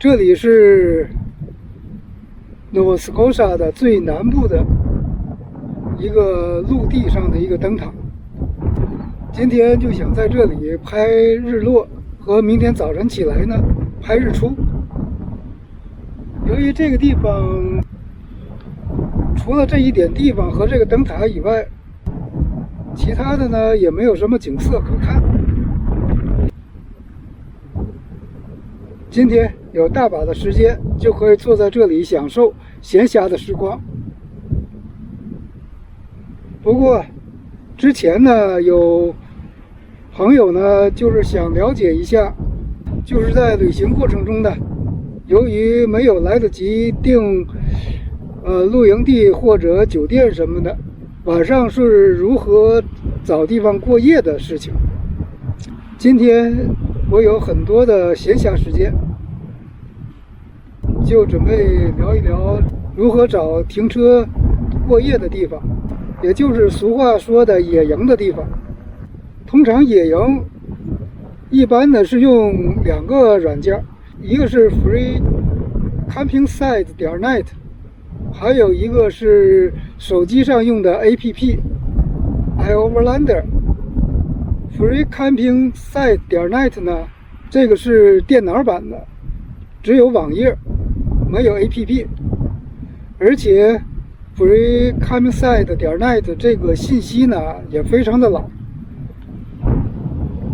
这里是 Nova Scotia 的最南部的一个陆地上的一个灯塔。今天就想在这里拍日落，和明天早晨起来呢拍日出。由于这个地方除了这一点地方和这个灯塔以外，其他的呢也没有什么景色可看。今天有大把的时间，就可以坐在这里享受闲暇的时光。不过之前呢有朋友呢就是想了解一下，就是在旅行过程中呢，由于没有来得及订露营地或者酒店什么的，晚上是如何找地方过夜的事情。今天我有很多的闲暇时间，就准备聊一聊如何找停车过夜的地方，也就是俗话说的野营的地方。通常野营一般呢是用2个软件，一个是 Free Camping Site.net， 还有一个是手机上用的 APP iOverlander。 Free Camping Site.net 呢，这个是电脑版的，只有网页没有 APP， 而且 Free Camping Site.net 这个信息呢也非常的老，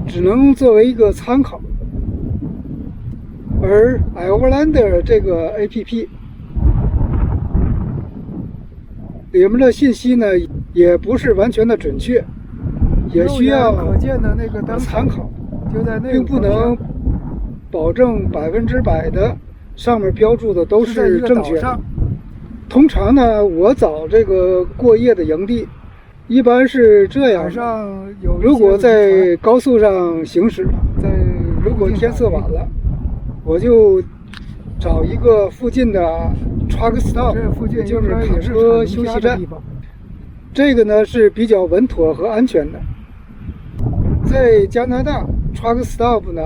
只能作为一个参考。而 iOverlander 这个 APP 里面的信息呢也不是完全的准确，也需要参考，并不能保证100%的上面标注的都是正确的。通常呢我找这个过夜的营地一般是这样，如果在高速上行驶，如果天色晚了，我就找一个附近的 truck stop， 也就是卡车休息站。这个呢是比较稳妥和安全的。在加拿大 truck stop 呢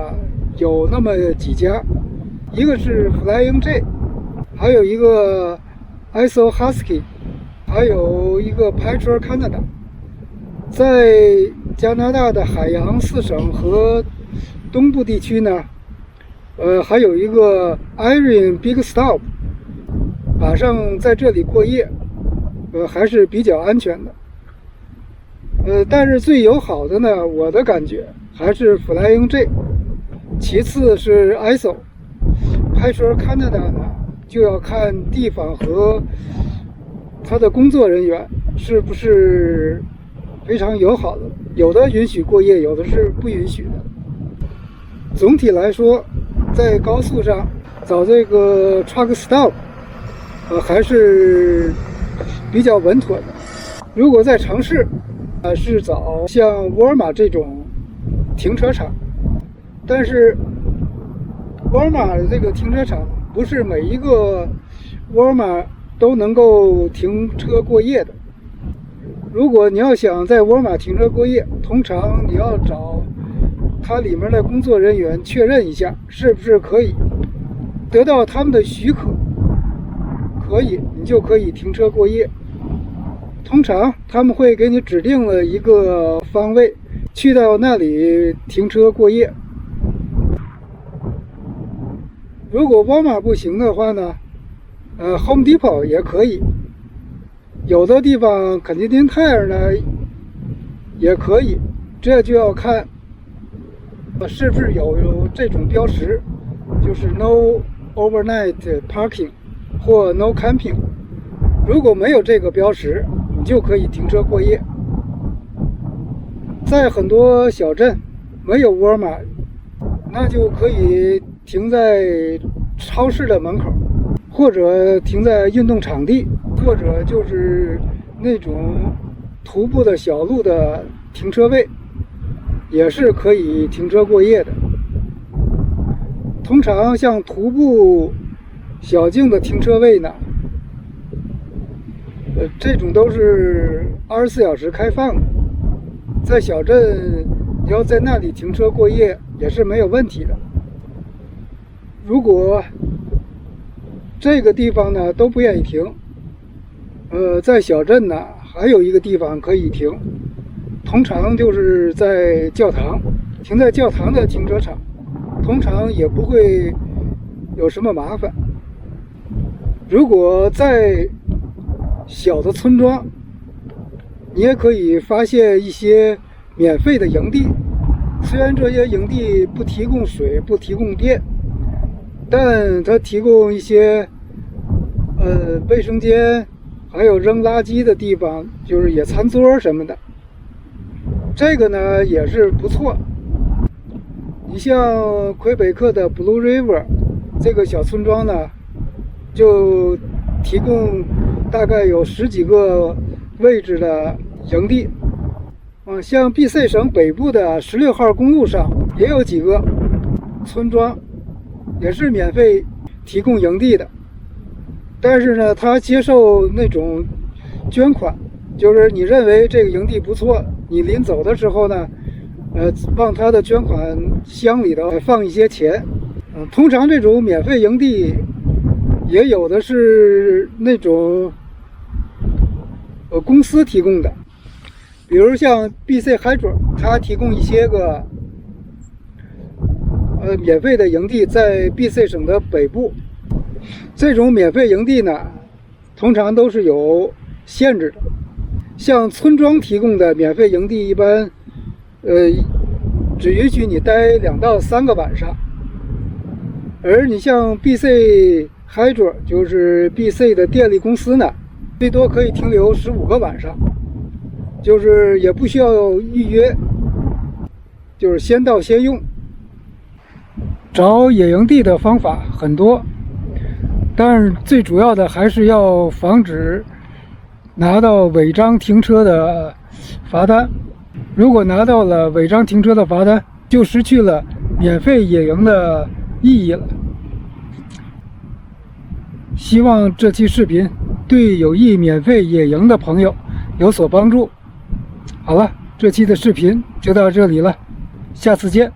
有那么几家，一个是 Flying J， 还有一个 ISO Husky， 还有一个 Petrol Canada。在加拿大的海洋4省和东部地区呢，还有一个 Iron Big Stop， 晚上在这里过夜，还是比较安全的。但是最友好的呢，我的感觉还是 Flying J， 其次是 ISO。Petrol Canada 呢，就要看地方和他的工作人员是不是非常友好的，有的允许过夜，有的是不允许的。总体来说，在高速上找这个 truck stop，还是比较稳妥的。如果在城市，是找像沃尔玛这种停车场，但是沃尔玛的这个停车场不是每一个沃尔玛都能够停车过夜的。如果你要想在沃尔玛停车过夜，通常你要找它里面的工作人员确认一下是不是可以，得到他们的许可，可以，你就可以停车过夜。通常他们会给你指定了一个方位，去到那里停车过夜。如果沃尔玛不行的话呢，Home Depot 也可以，有的地方肯尼迪泰尔呢也可以，这就要看是不是有这种标识，就是 No Overnight Parking 或 No Camping。 如果没有这个标识，你就可以停车过夜。在很多小镇没有沃尔玛，那就可以停在超市的门口，或者停在运动场地，或者就是那种徒步的小路的停车位，也是可以停车过夜的。通常像徒步小径的停车位呢，这种都是24小时开放的。在小镇，你要在那里停车过夜也是没有问题的。如果这个地方呢都不愿意停，在小镇呢还有一个地方可以停，通常就是在教堂，停在教堂的停车场，通常也不会有什么麻烦。如果在小的村庄，你也可以发现一些免费的营地，虽然这些营地不提供水、不提供电，但它提供一些卫生间，还有扔垃圾的地方，就是野餐桌什么的。这个呢也是不错。你像魁北克的 Blue River 这个小村庄呢，就提供大概有10几个位置的营地。像 BC 省北部的16号公路上也有几个村庄，也是免费提供营地的。但是呢，他接受那种捐款，就是你认为这个营地不错，你临走的时候呢，往他的捐款箱里头放一些钱。通常这种免费营地也有的是那种公司提供的，比如像 BC Hydro， 它提供一些个免费的营地在 BC 省的北部。这种免费营地呢，通常都是有限制的。像村庄提供的免费营地，一般只允许你待2到3个晚上。而你像 BC Hydro， 就是 BC 的电力公司呢，最多可以停留15个晚上，就是也不需要预约，就是先到先用。找野营地的方法很多，但是最主要的还是要防止拿到违章停车的罚单。如果拿到了违章停车的罚单，就失去了免费野营的意义了。希望这期视频对有意免费野营的朋友有所帮助。好了，这期的视频就到这里了，下次见。